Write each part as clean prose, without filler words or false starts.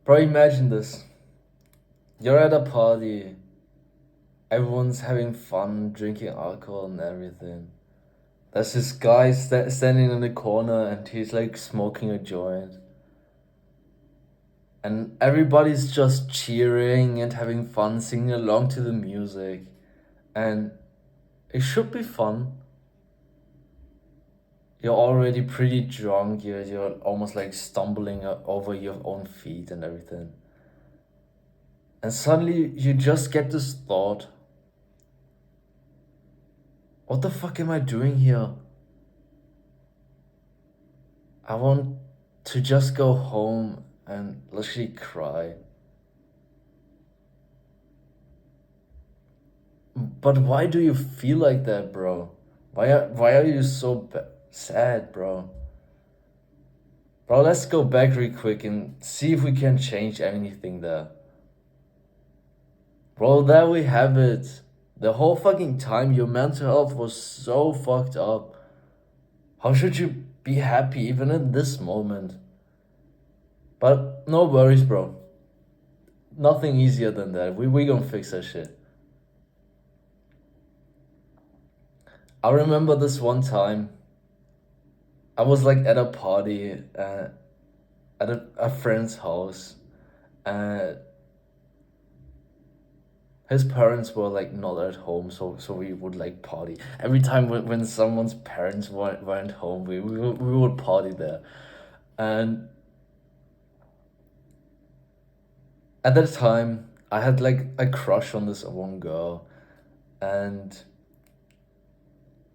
Bro, imagine this. You're at a party, everyone's having fun, drinking alcohol and everything. There's this guy standing in the corner and he's like smoking a joint. And everybody's just cheering and having fun, singing along to the music. And it should be fun. You're already pretty drunk, you're almost like stumbling over your own feet and everything. And suddenly you just get this thought, what the fuck am I doing here? I want to just go home and literally cry. But why do you feel like that, bro? Why are you so sad, bro? Bro, let's go back real quick and see if we can change anything there. Bro, there we have it. The whole fucking time your mental health was so fucked up. How should you be happy even in this moment? But no worries, bro. Nothing easier than that. We gonna fix that shit. I remember this one time. I was like at a party at a friend's house. Uh, his parents were like not at home, so we would like party every time when someone's parents weren't home. We would party there, and at that time I had like a crush on this one girl, and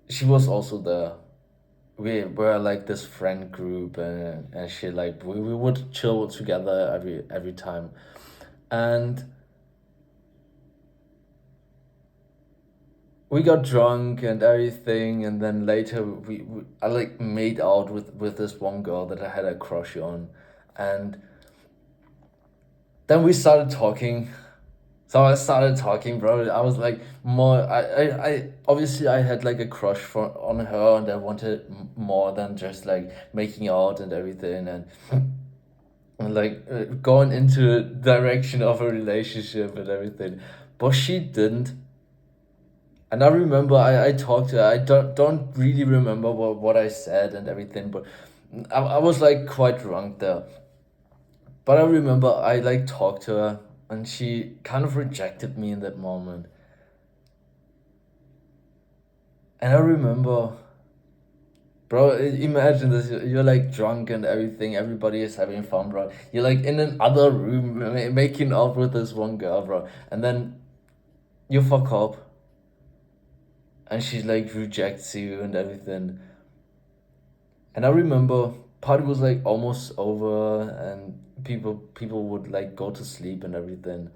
she was also there. We were like this friend group, and she like we would chill together every time, and we got drunk and everything, and then later I like made out with this one girl that I had a crush on, and then we started talking. So I started talking, bro. I was like more. I obviously I had like a crush on her, and I wanted more than just like making out and everything, and like going into the direction of a relationship and everything. But she didn't. And I remember I talked to her. I don't really remember what I said and everything, but I was like quite drunk there. But I remember I like talked to her and she kind of rejected me in that moment. And I remember, bro, imagine this. You're like drunk and everything. Everybody is having fun, bro. You're like in another room making out with this one girl, bro. And then you fuck up and she like rejects you and everything. And I remember party was like almost over and people would like go to sleep and everything.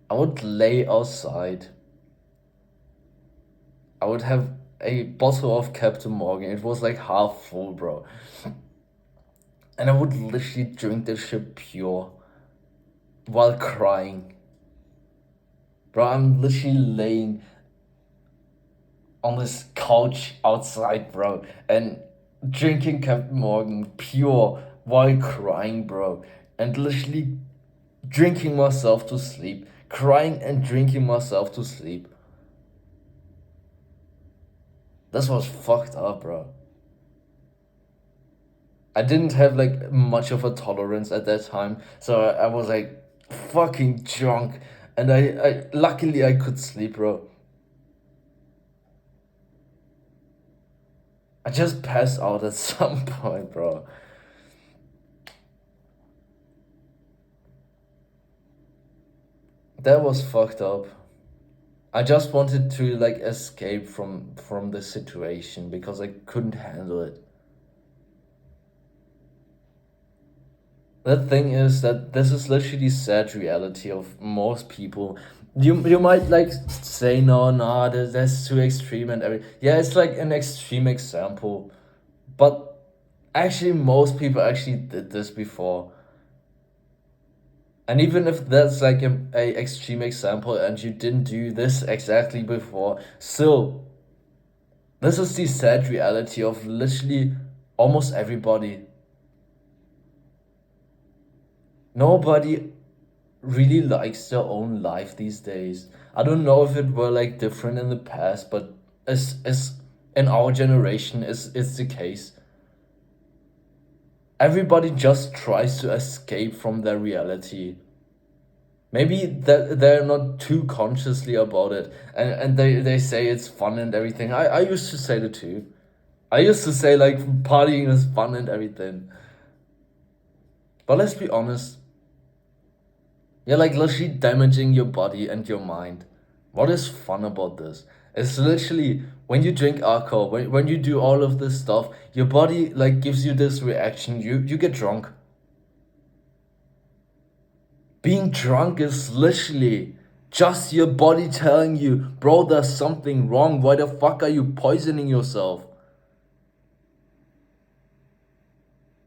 I would lay outside. I would have a bottle of Captain Morgan. It was like half full, bro. And I would literally drink this shit pure while crying. Bro, I'm literally laying on this couch outside, bro, and drinking Captain Morgan pure while crying, bro. And literally drinking myself to sleep, crying and drinking myself to sleep. This was fucked up, bro. I didn't have like much of a tolerance at that time, so I was like fucking drunk, and I luckily I could sleep, bro. I just passed out at some point, bro. That was fucked up. I just wanted to like escape from the situation because I couldn't handle it. The thing is that this is literally the sad reality of most people. You might like say no, no, that's too extreme and every yeah, it's like an extreme example, but actually most people actually did this before. And even if that's like a extreme example and you didn't do this exactly before, still, this is the sad reality of literally almost everybody. Nobody really likes their own life these days. I don't know if it were like different in the past, but as in our generation is the case. Everybody just tries to escape from their reality. Maybe that they're not too consciously about it, and they say it's fun and everything. I used to say that too. I used to say like partying is fun and everything. But let's be honest, you're like literally damaging your body and your mind. What is fun about this? It's literally when you drink alcohol, when you do all of this stuff, your body like gives you this reaction. You get drunk. Being drunk is literally just your body telling you, bro, there's something wrong. Why the fuck are you poisoning yourself?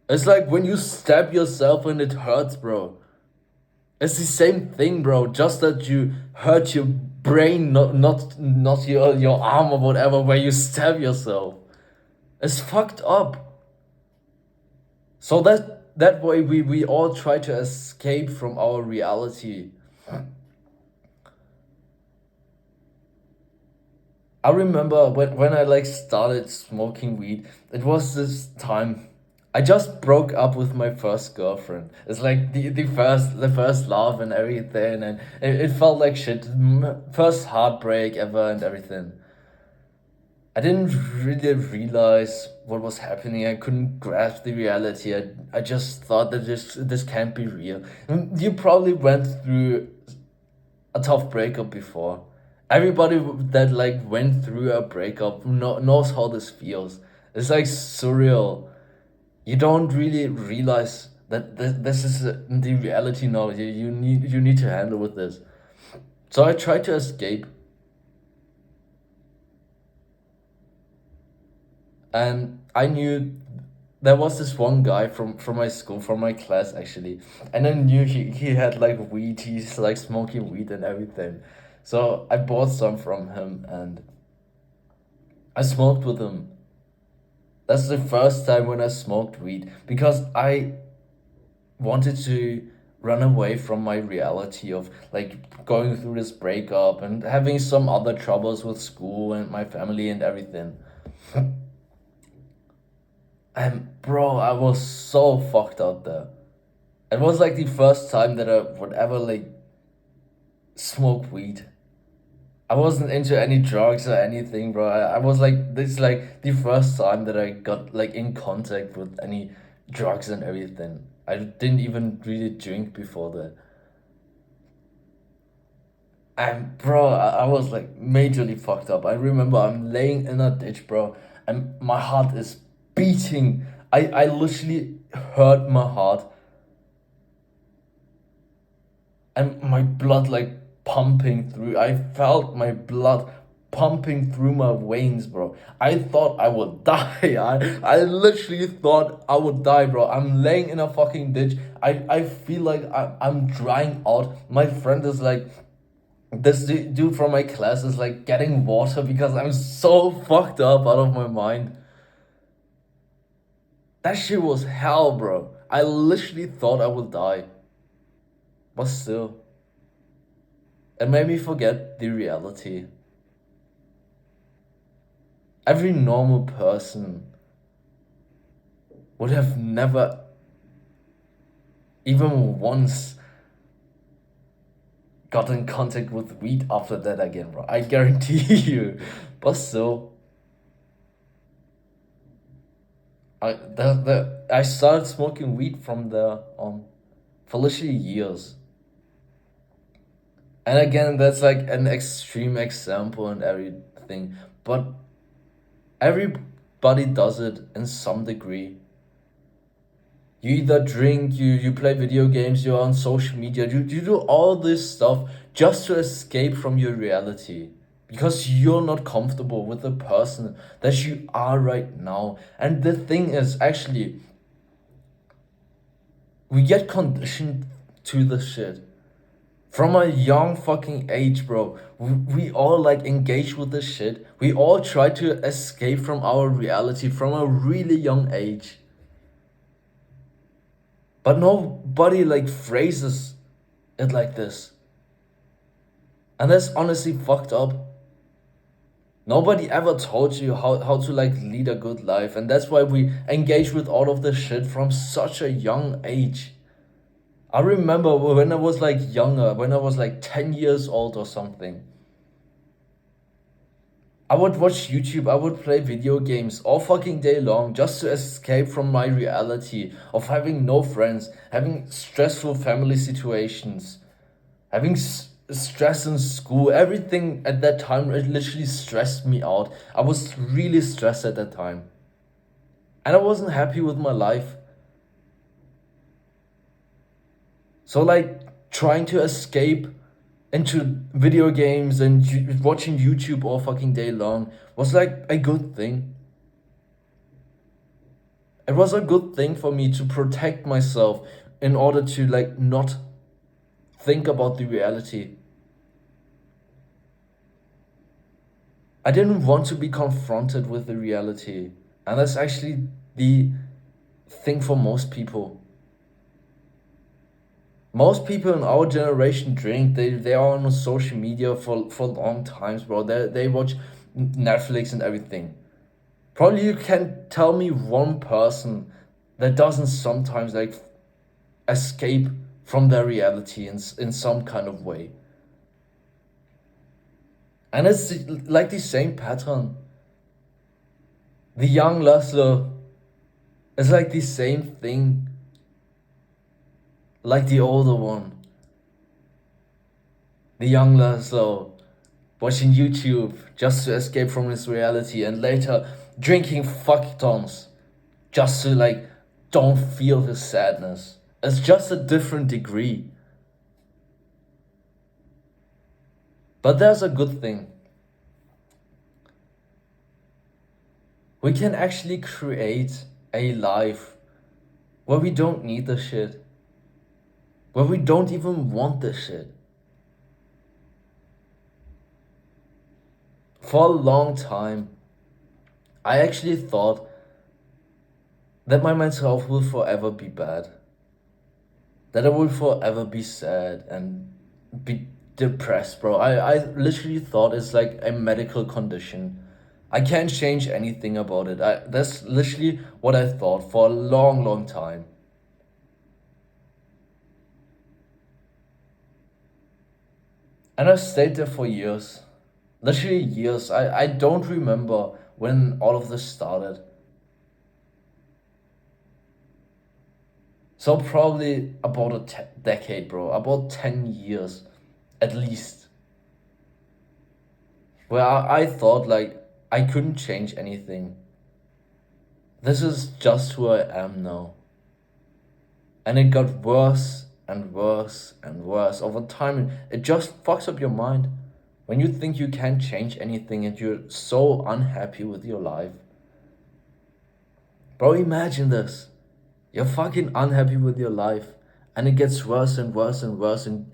It's like when you stab yourself and it hurts, bro. It's the same thing, bro. Just that you hurt your brain, not your arm or whatever, where you stab yourself. It's fucked up. So that way we all try to escape from our reality. I remember when I like started smoking weed, it was this time I just broke up with my first girlfriend. It's like the first love and everything, and it felt like shit. First heartbreak ever and everything. I didn't really realize what was happening. I couldn't grasp the reality. I just thought that this can't be real. You probably went through a tough breakup before. Everybody that like went through a breakup knows how this feels. It's like surreal. You don't really realize that this is the reality now. You need to handle with this. So I tried to escape, and I knew there was this one guy from my school, from my class actually, and I knew he had like weed. He's like smoking weed and everything. So I bought some from him and I smoked with him. That's the first time when I smoked weed because I wanted to run away from my reality of like going through this breakup and having some other troubles with school and my family and everything. And bro, I was so fucked out there. It was like the first time that I would ever like smoke weed. I wasn't into any drugs or anything, bro. I was like, this is like the first time that I got like in contact with any drugs and everything. I didn't even really drink before that. And bro, I was like majorly fucked up. I remember I'm laying in a ditch, bro, and my heart is beating. I literally heard my heart and my blood like pumping through. I felt my blood pumping through my veins, bro. I thought I would die. I literally thought I would die, bro. I'm laying in a fucking ditch. I feel like I'm drying out. My friend is like, this dude from my class is like getting water because I'm so fucked up out of my mind. That shit was hell, bro. I literally thought I would die. But still, it made me forget the reality. Every normal person would have never even once got in contact with weed after that again, bro. I guarantee you. But still, I started smoking weed from there on for literally years. And again, that's like an extreme example and everything. But everybody does it in some degree. You either drink, you play video games, you're on social media, you do all this stuff just to escape from your reality. Because you're not comfortable with the person that you are right now. And the thing is, actually, we get conditioned to the shit. From a young fucking age, bro. We all like engage with this shit. We all try to escape from our reality from a really young age. But nobody like phrases it like this. And that's honestly fucked up. Nobody ever told you how to like lead a good life, and that's why we engage with all of this shit from such a young age. I remember when I was like younger, when I was like 10 years old or something, I would watch YouTube, I would play video games all fucking day long just to escape from my reality of having no friends, having stressful family situations, having stress in school. Everything at that time, it literally stressed me out. I was really stressed at that time. And I wasn't happy with my life. So like trying to escape into video games and watching YouTube all fucking day long was like a good thing. It was a good thing for me to protect myself in order to like not think about the reality. I didn't want to be confronted with the reality. And that's actually the thing for most people. Most people in our generation drink. They are on social media for long times, bro. They watch Netflix and everything. Probably you can tell me one person that doesn't sometimes like escape from their reality in some kind of way. And it's like the same pattern. The young Laszlo is like the same thing like the older one. The young Laszlo watching YouTube just to escape from his reality, and later drinking fuck tons just to like don't feel his sadness. It's just a different degree. But there's a good thing. We can actually create a life where we don't need the shit. Where we don't even want this shit. For a long time, I actually thought that my mental health will forever be bad. That I will forever be sad and be depressed, bro. I literally thought it's like a medical condition. I can't change anything about it. That's literally what I thought for a long, long time. And I've stayed there for years. Literally years. I don't remember when all of this started. So probably about a decade, bro. About 10 years, at least. Where I thought like I couldn't change anything. This is just who I am now. And it got worse and worse and worse over time. It just fucks up your mind. When you think you can't change anything and you're so unhappy with your life. Bro, imagine this. You're fucking unhappy with your life, and it gets worse and worse and worse, and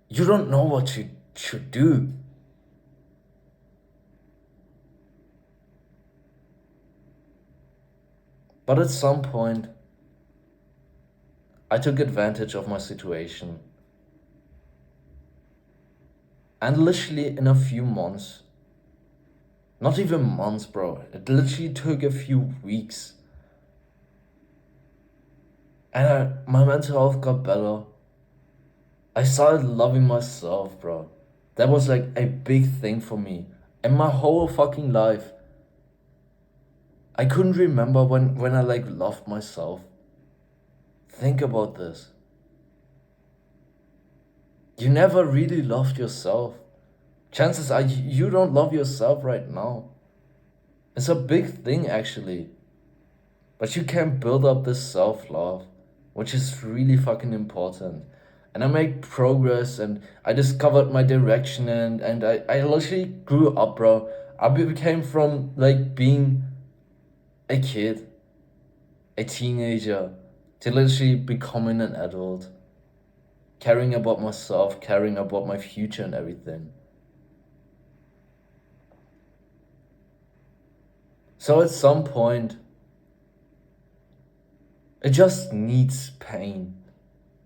you don't know what you should do. But at some point, I took advantage of my situation. And literally in a few months, not even months, bro, it literally took a few weeks. And my mental health got better. I started loving myself, bro. That was like a big thing for me. And my whole fucking life, I couldn't remember when I like loved myself. Think about this. You never really loved yourself. Chances are you don't love yourself right now. It's a big thing actually. But you can build up this self-love, which is really fucking important. And I made progress and I discovered my direction and I literally grew up, bro. I became from like being a kid, a teenager, to literally becoming an adult. Caring about myself, caring about my future and everything. So at some point, it just needs pain.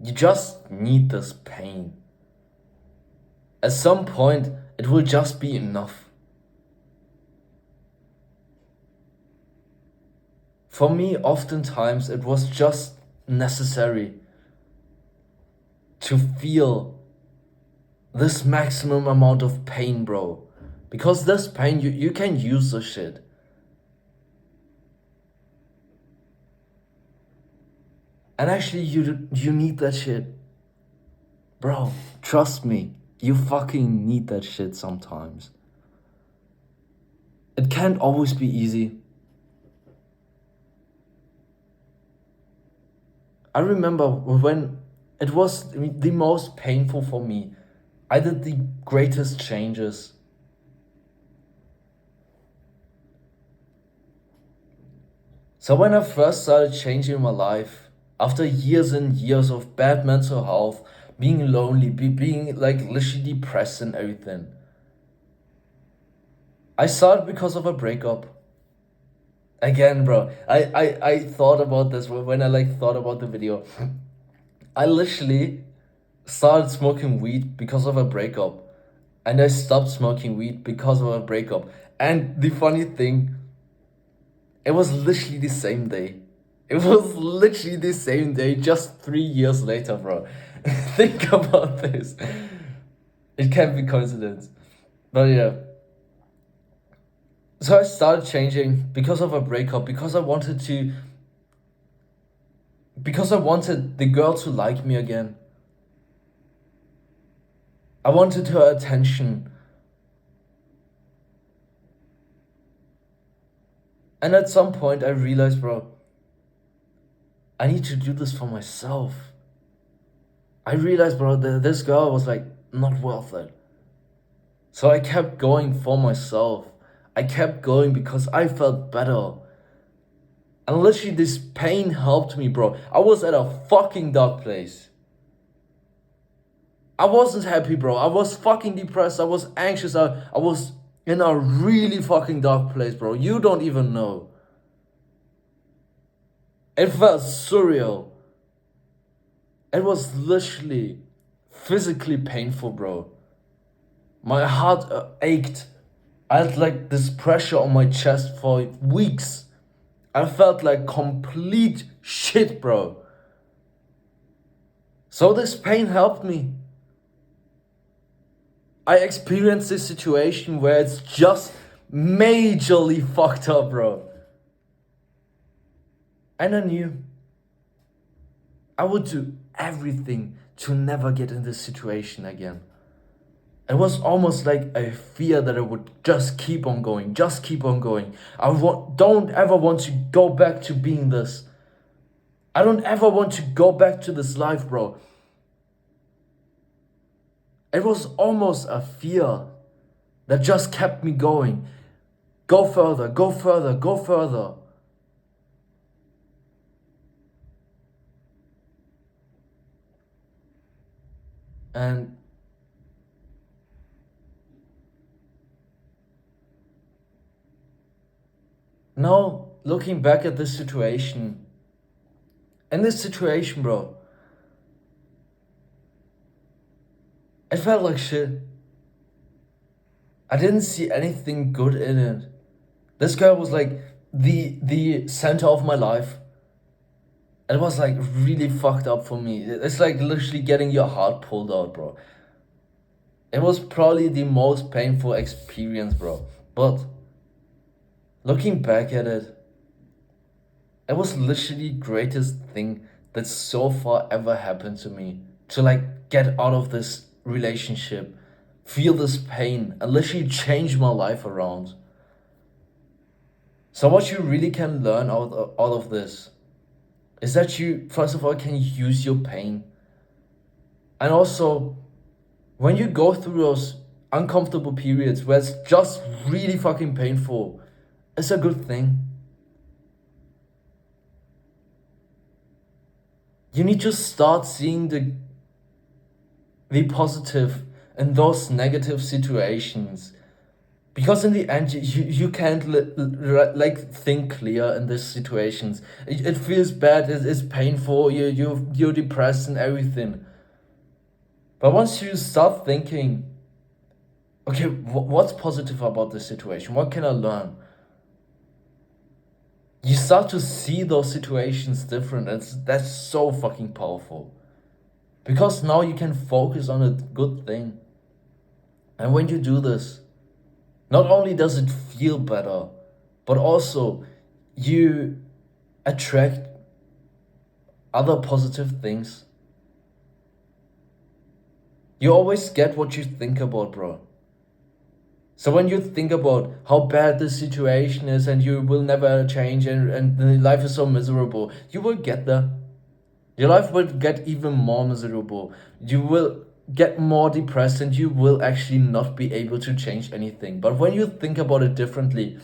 You just need this pain. At some point, it will just be enough. For me, oftentimes, it was just necessary to feel this maximum amount of pain, bro. Because this pain, you can use this shit. And actually, you need that shit. Bro, trust me, you fucking need that shit sometimes. It can't always be easy. I remember when it was the most painful for me, I did the greatest changes. So when I first started changing my life, after years and years of bad mental health, being lonely, being like literally depressed and everything, I started because of a breakup. Again, bro, I thought about this when I like thought about the video. I literally started smoking weed because of a breakup, and I stopped smoking weed because of a breakup. And the funny thing, it was literally the same day. It was literally the same day, just 3 years later, bro. Think about this. It can't be coincidence. But yeah. So I started changing because of a breakup, because I wanted the girl to like me again. I wanted her attention. And at some point I realized, bro, I need to do this for myself. I realized, bro, that this girl was like not worth it. So I kept going for myself. I kept going because I felt better. And literally this pain helped me, bro. I was at a fucking dark place. I wasn't happy, bro. I was fucking depressed. I was anxious. I was in a really fucking dark place, bro. You don't even know. It felt surreal. It was literally physically painful, bro. My heart ached. I had like this pressure on my chest for weeks. I felt like complete shit, bro. So this pain helped me. I experienced this situation where it's just majorly fucked up, bro. And I knew I would do everything to never get in this situation again. It was almost like a fear that I would just keep on going, just keep on going. Don't ever want to go back to being this. I don't ever want to go back to this life, bro. It was almost a fear that just kept me going. Go further, go further, go further. And now, looking back at this situation, bro, it felt like shit. I didn't see anything good in it. This girl was like the center of my life. It was like really fucked up for me. It's like literally getting your heart pulled out, bro. It was probably the most painful experience, bro. But looking back at it, it was literally the greatest thing that so far ever happened to me. To like get out of this relationship, feel this pain, and literally change my life around. So what you really can learn out of this is that you, first of all, can use your pain. And also, when you go through those uncomfortable periods where it's just really fucking painful, it's a good thing. You need to start seeing the positive in those negative situations. Because in the end, you can't like think clear in these situations. It feels bad. It's painful. You're depressed and everything. But once you start thinking, okay, what's positive about this situation? What can I learn? You start to see those situations different. That's so fucking powerful. Because now you can focus on a good thing. And when you do this, not only does it feel better, but also you attract other positive things. You always get what you think about, bro. So when you think about how bad the situation is and you will never change and life is so miserable, you will get there. Your life will get even more miserable. You will get more depressed and you will actually not be able to change anything. But when you think about it differently,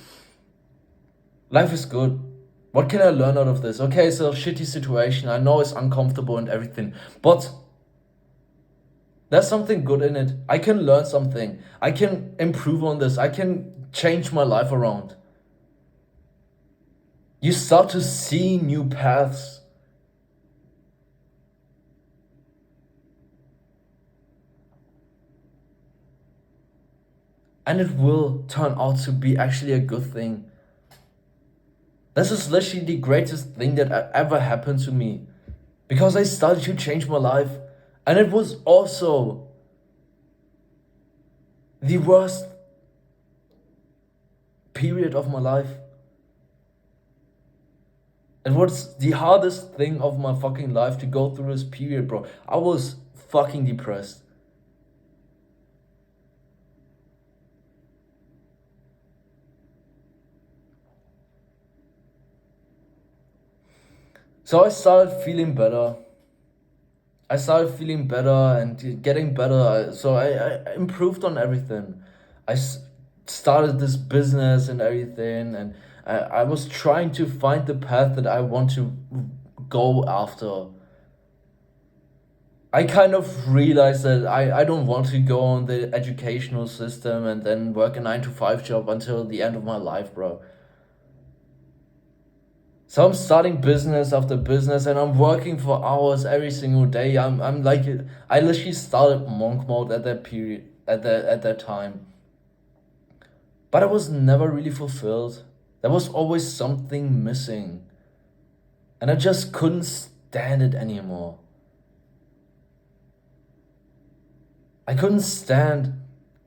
life is good. What can I learn out of this? Okay, it's a shitty situation. I know it's uncomfortable and everything, but there's something good in it. I can learn something. I can improve on this. I can change my life around. You start to see new paths. And it will turn out to be actually a good thing. This is literally the greatest thing that ever happened to me. Because I started to change my life. And it was also the worst period of my life. It was the hardest thing of my fucking life to go through this period, bro. I was fucking depressed. So I started feeling better. I started feeling better and getting better. So I improved on everything. Started this business and everything, and I was trying to find the path that I want to go after. I kind of realized that I don't want to go on the educational system and then work a 9 to 5 job until the end of my life, bro. So I'm starting business after business and I'm working for hours every single day. I'm like I literally started monk mode at that period at that time. But I was never really fulfilled. There was always something missing. And I just couldn't stand it anymore. I couldn't stand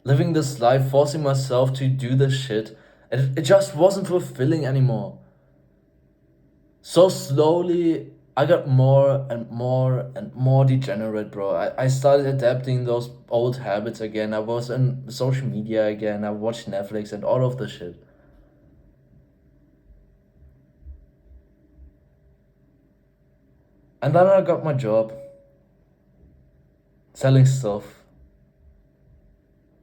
living this life, forcing myself to do this shit. It just wasn't fulfilling anymore. So slowly, I got more and more and more degenerate, bro. I started adapting those old habits again. I was on social media again. I watched Netflix and all of the shit. And then I got my job selling stuff.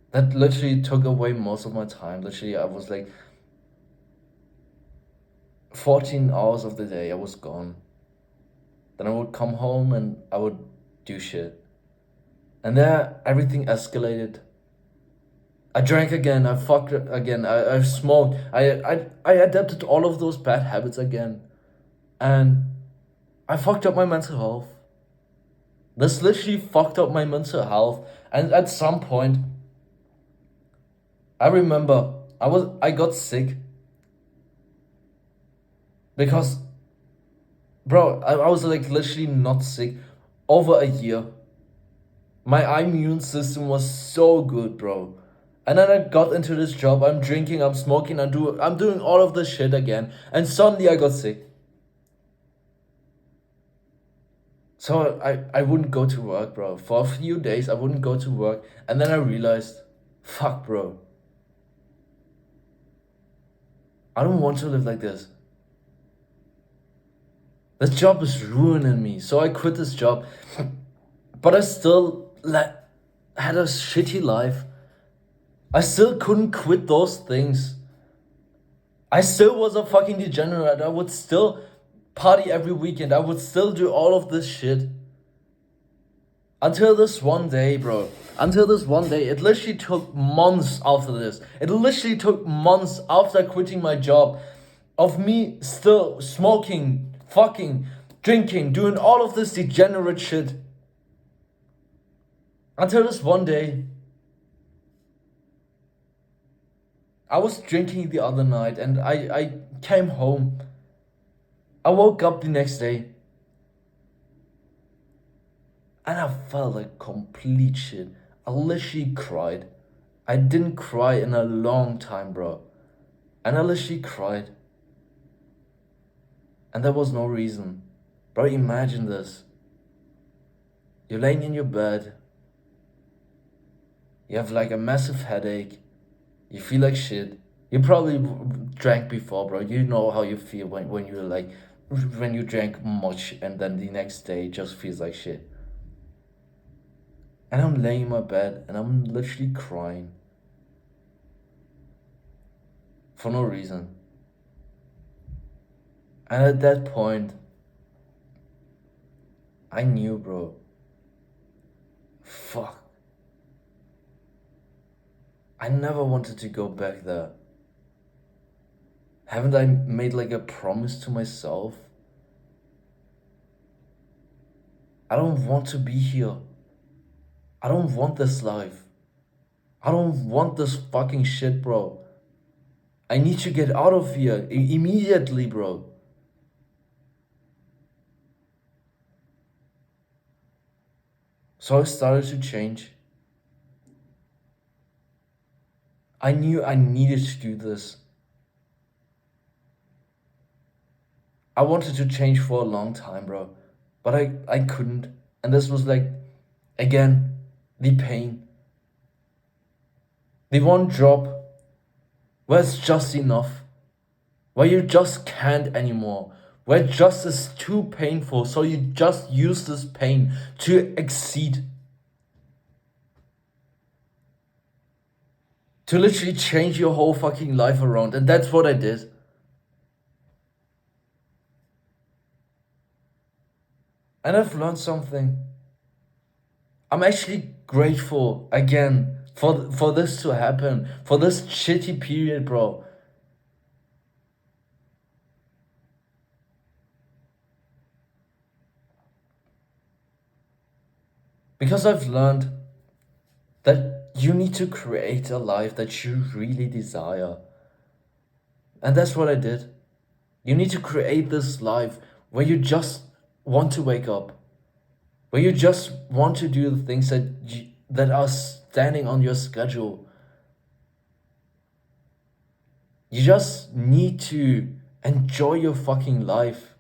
That literally took away most of my time. Literally, I was like 14 hours of the day, I was gone. Then I would come home and I would do shit. And there, everything escalated. I drank again, I fucked again, I smoked, I adapted all of those bad habits again. And I fucked up my mental health. This literally fucked up my mental health. And at some point, I remember I got sick because, bro, I was like literally not sick over a year. My immune system was so good, bro. And then I got into this job. I'm drinking, I'm smoking, I'm doing all of this shit again. And suddenly I got sick. So I wouldn't go to work, bro. For a few days I wouldn't go to work. And then I realized, fuck, bro. I don't want to live like this. This job is ruining me. So I quit this job. But I still had a shitty life. I still couldn't quit those things. I still was a fucking degenerate. I would still party every weekend. I would still do all of this shit. Until this one day, bro. Until this one day. It literally took months after this. It literally took months after quitting my job of me still smoking, fucking, drinking, doing all of this degenerate shit. Until this one day. I was drinking the other night and I came home. I woke up the next day. And I felt like complete shit. I literally cried. I didn't cry in a long time, bro. And I literally cried. And there was no reason. Bro, imagine this. You're laying in your bed. You have like a massive headache. You feel like shit. You probably drank before, bro. You know how you feel when you're like, when you drank much and then the next day it just feels like shit. And I'm laying in my bed and I'm literally crying. For no reason. And at that point, I knew, bro. Fuck. I never wanted to go back there. Haven't I made like a promise to myself? I don't want to be here. I don't want this life. I don't want this fucking shit, bro. I need to get out of here immediately, bro. So I started to change. I knew I needed to do this. I wanted to change for a long time, bro. But I couldn't. And this was like, again, the pain. The one job where it's just enough. Where you just can't anymore. Where just is too painful, so you just use this pain to exceed. To literally change your whole fucking life around. And that's what I did. And I've learned something. I'm actually grateful again for this to happen. For this shitty period, bro. Because I've learned that you need to create a life that you really desire. And that's what I did. You need to create this life where you just want to wake up, where you just want to do the things that are standing on your schedule. You just need to enjoy your fucking life.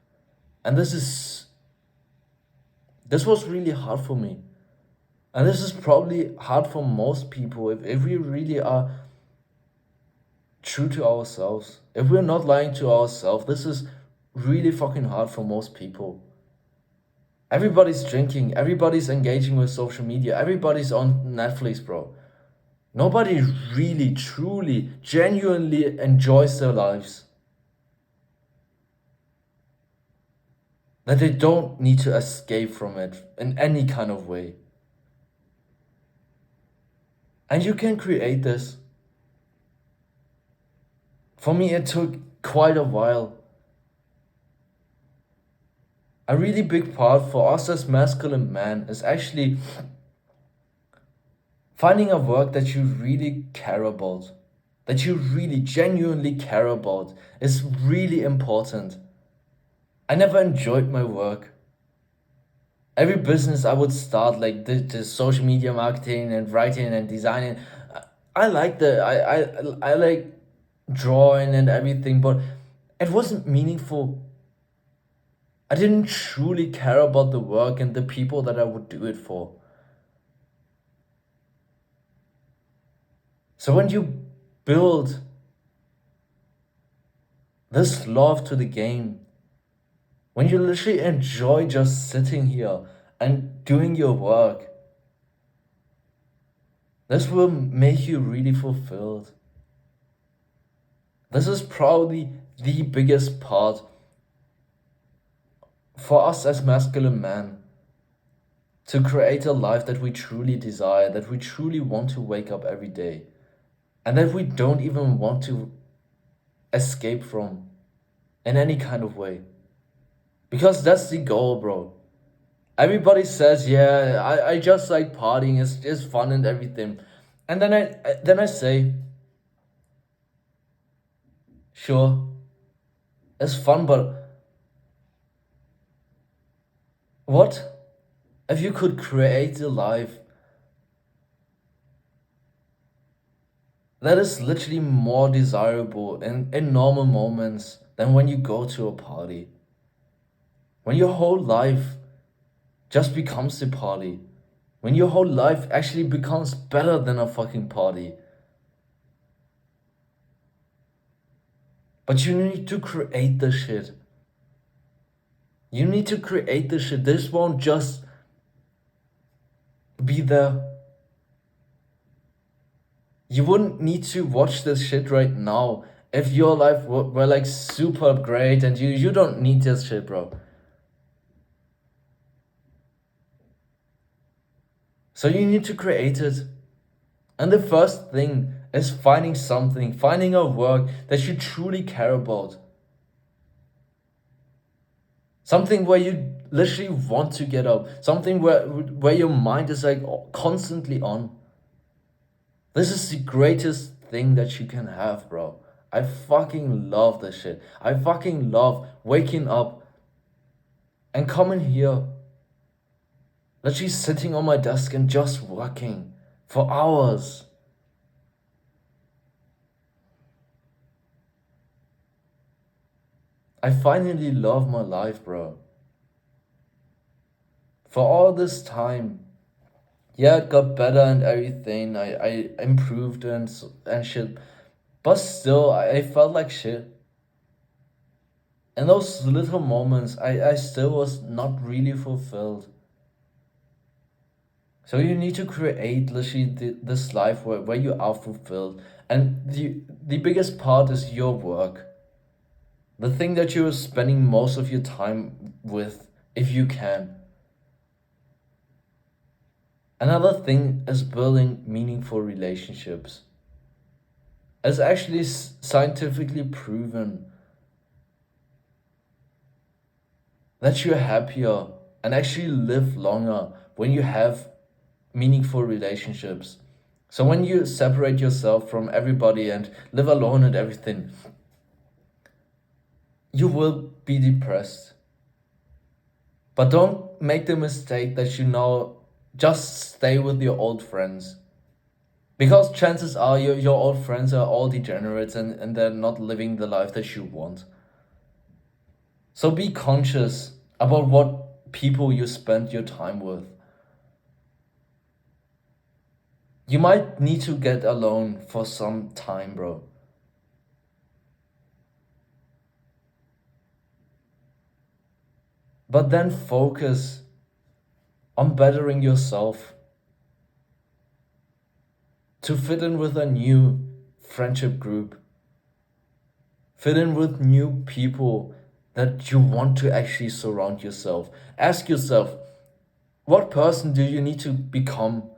And this was really hard for me. And this is probably hard for most people if we really are true to ourselves. If we're not lying to ourselves, this is really fucking hard for most people. Everybody's drinking, everybody's engaging with social media, everybody's on Netflix, bro. Nobody really, truly, genuinely enjoys their lives. That they don't need to escape from it in any kind of way. And you can create this. For me, it took quite a while. A really big part for us as masculine men is actually finding a work that you really care about, that you really genuinely care about, is really important. I never enjoyed my work. Every business I would start, like the social media marketing and writing and designing, I like I like drawing and everything, but it wasn't meaningful. I didn't truly care about the work and the people that I would do it for. So when you build this love to the game, when you literally enjoy just sitting here and doing your work, this will make you really fulfilled. This is probably the biggest part for us as masculine men. to create a life that we truly desire, that we truly want to wake up every day, and that we don't even want to escape from in any kind of way. Because that's the goal, bro. Everybody says, yeah, I just like partying, it's fun and everything. And then I say, sure, it's fun, but what if you could create a life that is literally more desirable in normal moments than when you go to a party? When your whole life just becomes a party. When your whole life actually becomes better than a fucking party. But you need to create the shit. You need to create the shit. This won't just be there. You wouldn't need to watch this shit right now if your life were like super great and you don't need this shit, bro. So you need to create it. And the first thing is finding a work that you truly care about. Something where you literally want to get up. Something where your mind is like constantly on. This is the greatest thing that you can have, bro. I fucking love this shit. I fucking love waking up and coming here, literally sitting on my desk and just working for hours. I finally love my life, bro. For all this time, yeah, it got better and everything. I improved and shit. But still, I felt like shit. In those little moments, I still was not really fulfilled. So you need to create literally this life where you are fulfilled. And the biggest part is your work. The thing that you're spending most of your time with, if you can. Another thing is building meaningful relationships. It's actually scientifically proven that you're happier and actually live longer when you have meaningful relationships. So when you separate yourself from everybody and live alone and everything, you will be depressed. But don't make the mistake that just stay with your old friends. Because chances are your old friends are all degenerates and they're not living the life that you want. So be conscious about what people you spend your time with. You might need to get alone for some time, bro. But then focus on bettering yourself to fit in with a new friendship group. Fit in with new people that you want to actually surround yourself. Ask yourself, what person do you need to become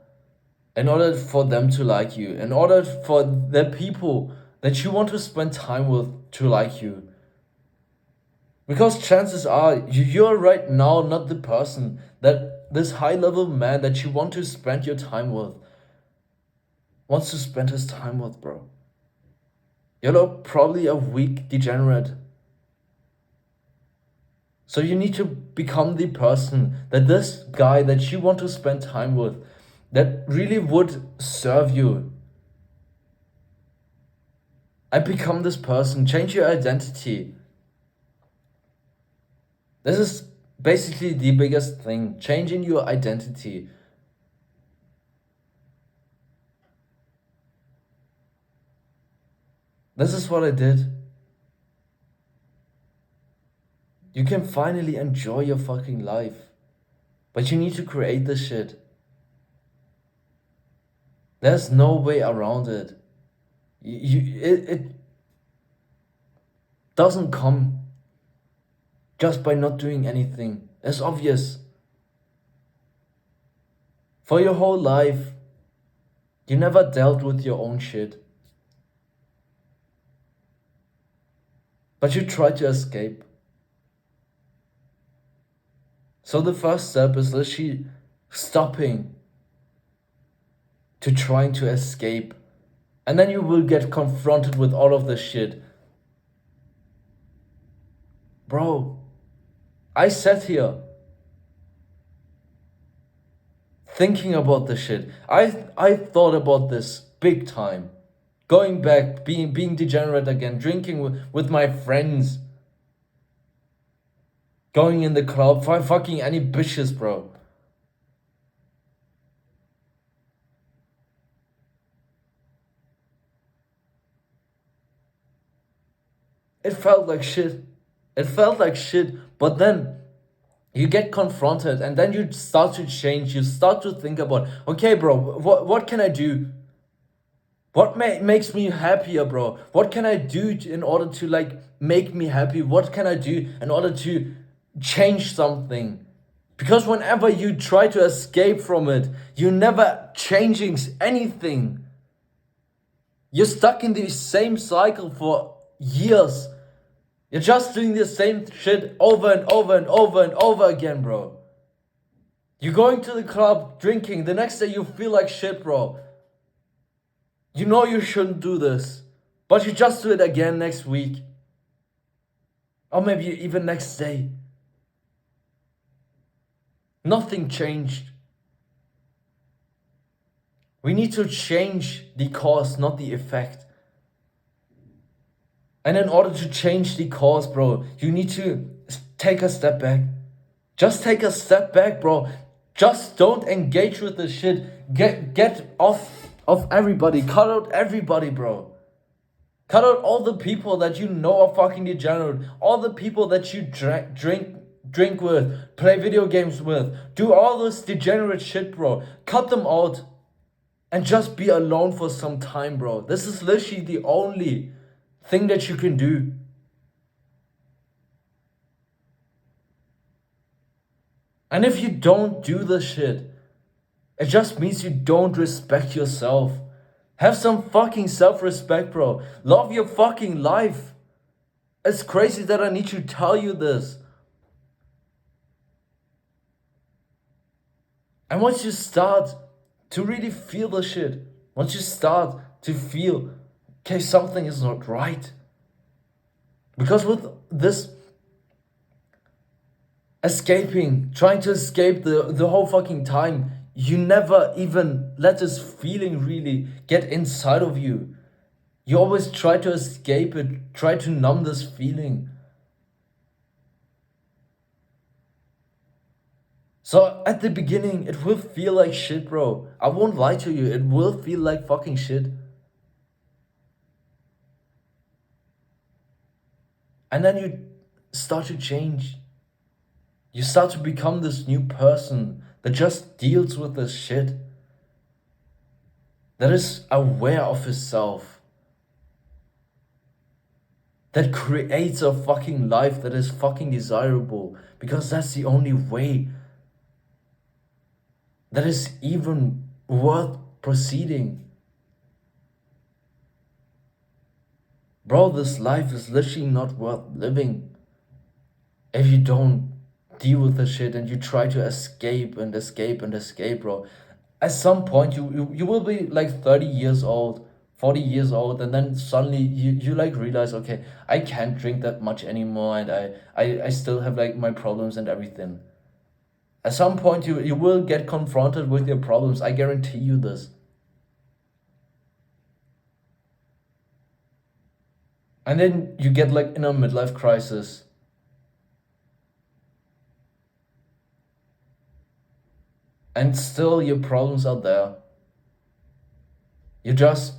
in order for them to like you? In order for the people that you want to spend time with to like you? Because chances are you're right now not the person that this high level man that you want to spend your time with wants to spend his time with, bro. You're probably a weak degenerate. So you need to become the person that this guy that you want to spend time with, that really would serve you. I become this person. Change your identity. This is basically the biggest thing. Changing your identity. This is what I did. You can finally enjoy your fucking life. But you need to create this shit. There's no way around it. It doesn't come just by not doing anything. It's obvious. For your whole life, you never dealt with your own shit. But you try to escape. So the first step is literally stopping to trying to escape. And then you will get confronted with all of this shit. Bro, I sat here thinking about this shit. I thought about this big time. Going back, being degenerate again, drinking with my friends. Going in the club, fucking any bitches, bro. It felt like shit. It felt like shit, but then you get confronted and then you start to change. You start to think about, okay, bro, what can I do? What makes me happier, bro? What can I do in order to like make me happy? What can I do in order to change something? Because whenever you try to escape from it, you're never changing anything. You're stuck in the same cycle for years. You're just doing the same shit over and over and over and over again, bro. You're going to the club, drinking. The next day you feel like shit, bro. You know you shouldn't do this, but you just do it again next week. Or maybe even next day. Nothing changed. We need to change the cause, not the effect. And in order to change the cause, bro, you need to take a step back. Just take a step back, bro. Just don't engage with this shit. Get off of everybody. Cut out everybody, bro. Cut out all the people that you know are fucking degenerate. All the people that you drink with, play video games with, do all this degenerate shit, bro. Cut them out. And just be alone for some time, bro. This is literally the only thing that you can do. And if you don't do this shit, it just means you don't respect yourself. Have some fucking self-respect, bro. Love your fucking life. It's crazy that I need to tell you this. And once you start to really feel the shit, once you start to feel, okay, something is not right. Because with this escaping, trying to escape the whole fucking time, you never even let this feeling really get inside of you. You always try to escape it, try to numb this feeling. So at the beginning, it will feel like shit, bro. I won't lie to you, it will feel like fucking shit. And then you start to change. You start to become this new person that just deals with this shit. That is aware of himself. That creates a fucking life that is fucking desirable. Because that's the only way that is even worth proceeding. Bro, this life is literally not worth living if you don't deal with the shit and you try to escape and escape and escape, bro. At some point, you will be like 30 years old, 40 years old, and then suddenly you like realize, okay, I can't drink that much anymore, and I still have like my problems and everything. At some point, you will get confronted with your problems. I guarantee you this. And then you get like in a midlife crisis. And still your problems are there. You just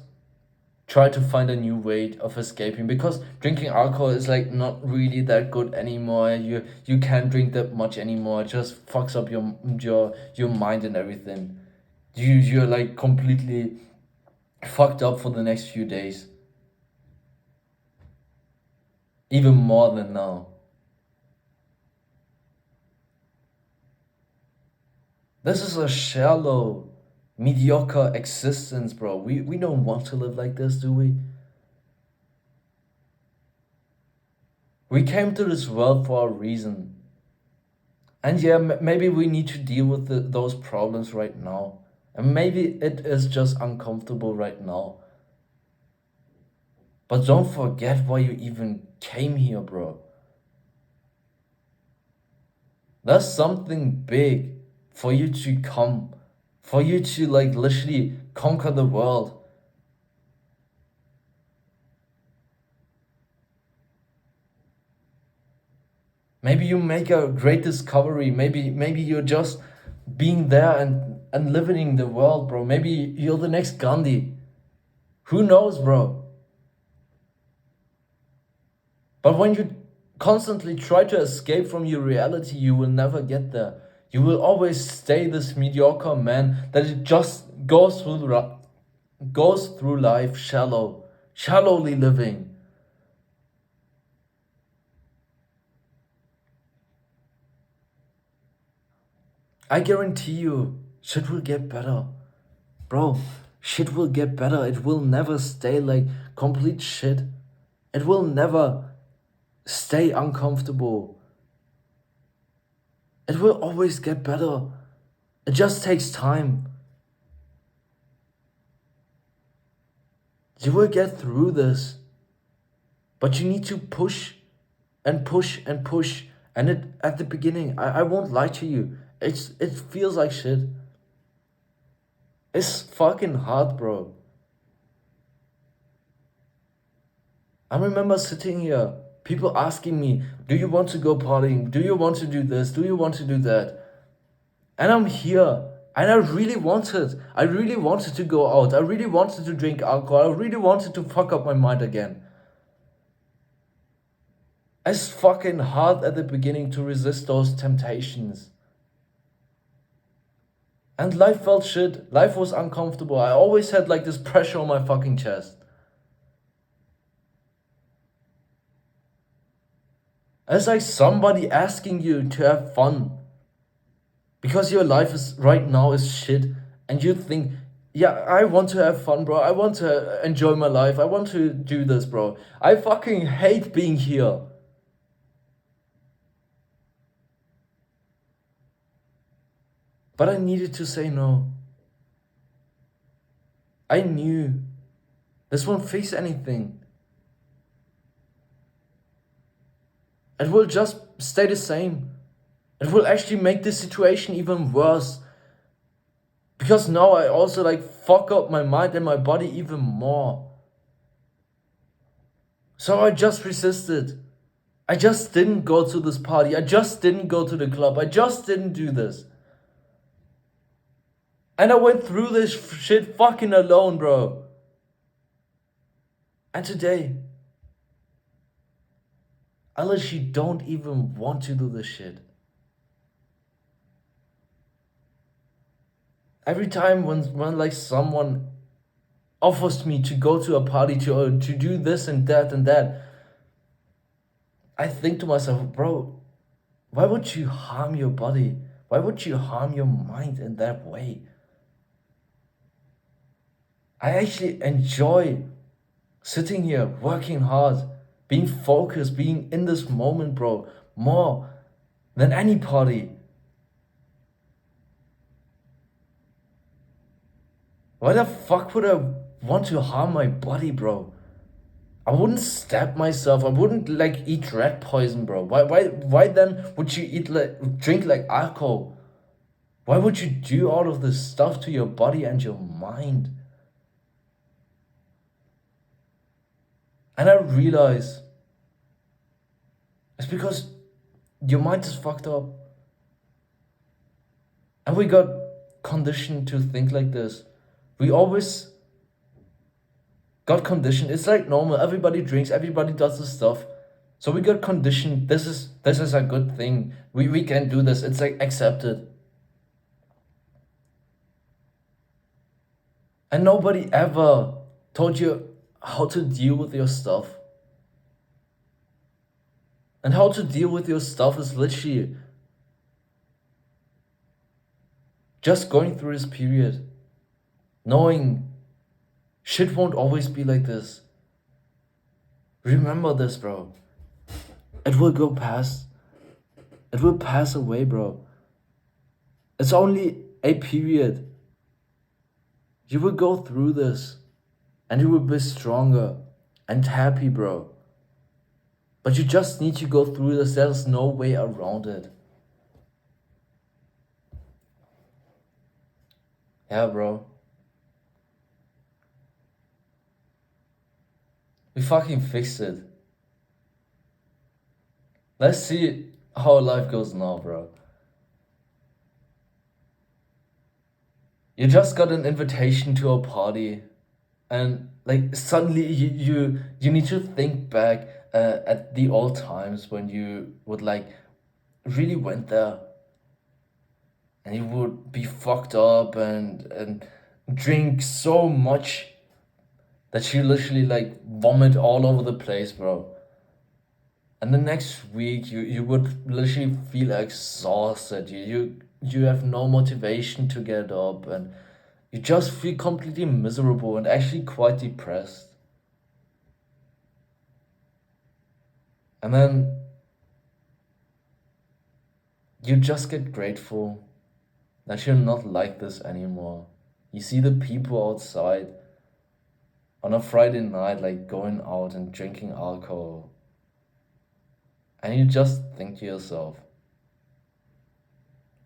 try to find a new way of escaping, because drinking alcohol is like not really that good anymore. You can't drink that much anymore. It just fucks up your mind and everything. You're like completely fucked up for the next few days. Even more than now. This is a shallow, mediocre existence, bro. We don't want to live like this, do we? We came to this world for a reason. And yeah, maybe we need to deal with those problems right now. And maybe it is just uncomfortable right now. But don't forget why you even came here, bro. There's something big for you to come, for you to like literally conquer the world. Maybe you make a great discovery. Maybe you're just being there and living the world, bro. Maybe you're the next Gandhi. Who knows, bro? But when you constantly try to escape from your reality, you will never get there. You will always stay this mediocre man that it just goes through life shallowly living. I guarantee you, shit will get better. Bro, shit will get better. It will never stay like complete shit. It will never stay uncomfortable. It will always get better. It just takes time. You will get through this. But you need to push and push and push. And at the beginning, I won't lie to you. It feels like shit. It's fucking hard, bro. I remember sitting here, people asking me, do you want to go partying? Do you want to do this? Do you want to do that? And I'm here. And I really wanted. I really wanted to go out. I really wanted to drink alcohol. I really wanted to fuck up my mind again. It's fucking hard at the beginning to resist those temptations. And life felt shit. Life was uncomfortable. I always had like this pressure on my fucking chest. It's like somebody asking you to have fun. Because your life is right now is shit. And you think, yeah, I want to have fun, bro. I want to enjoy my life. I want to do this, bro. I fucking hate being here. But I needed to say no. I knew this won't fix anything. It will just stay the same. It will actually make the situation even worse. Because now I also like fuck up my mind and my body even more. So I just resisted. I just didn't go to this party. I just didn't go to the club. I just didn't do this. And I went through this shit fucking alone, bro. And today, I literally don't even want to do this shit. Every time when like someone offers me to go to a party to do this and that, I think to myself, bro, why would you harm your body? Why would you harm your mind in that way? I actually enjoy sitting here, working hard, being focused, being in this moment, bro, more than any party. Why the fuck would I want to harm my body, bro? I wouldn't stab myself. I wouldn't like eat rat poison, bro. Why then would you eat like drink like alcohol? Why would you do all of this stuff to your body and your mind? And I realize it's because your mind is fucked up. And we got conditioned to think like this. We always got conditioned. It's like normal. Everybody drinks, everybody does this stuff. So we got conditioned. This is a good thing. We can do this. It's like accepted. And nobody ever told you how to deal with your stuff. And how to deal with your stuff is literally Just going through this period, knowing shit won't always be like this. Remember this, bro. It will go past. It will pass away, bro. It's only a period. You will go through this and you will be stronger and happy, bro. But you just need to go through this. There's no way around it. Yeah, bro. We fucking fixed it. Let's see how life goes now, bro. You just got an invitation to a party, and like suddenly you need to think back at the old times when you would like really went there, and you would be fucked up and drink so much that you literally like vomit all over the place, bro. And the next week you would literally feel exhausted. You have no motivation to get up, and you just feel completely miserable and actually quite depressed. And then you just get grateful that you're not like this anymore. You see the people outside on a Friday night, like going out and drinking alcohol, and you just think to yourself,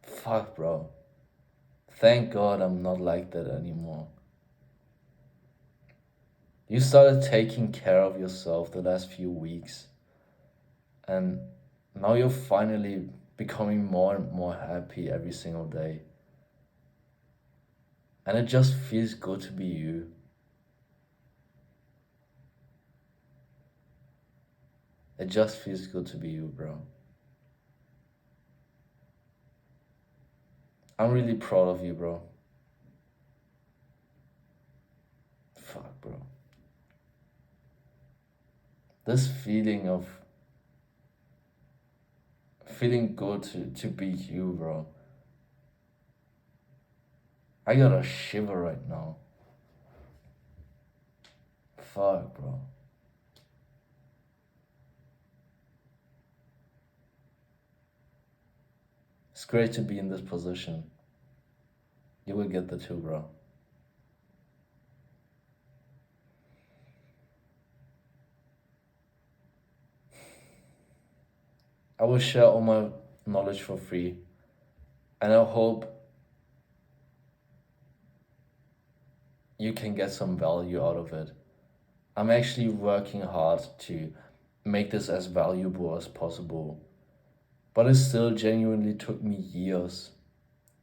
fuck, bro. Thank God I'm not like that anymore. You started taking care of yourself the last few weeks, and now you're finally becoming more and more happy every single day. And it just feels good to be you. It just feels good to be you, bro. I'm really proud of you, bro. Fuck, bro. This feeling of feeling good to be you, bro. I got a shiver right now. Fuck, bro. It's great to be in this position. You will get the two, bro. I will share all my knowledge for free, and I hope you can get some value out of it. I'm actually working hard to make this as valuable as possible, but it still genuinely took me years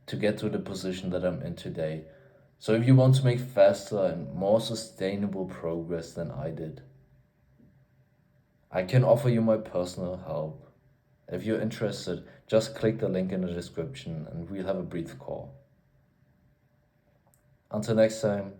to get to the position that I'm in today. So if you want to make faster and more sustainable progress than I did, I can offer you my personal help. If you're interested, just click the link in the description and we'll have a brief call. Until next time,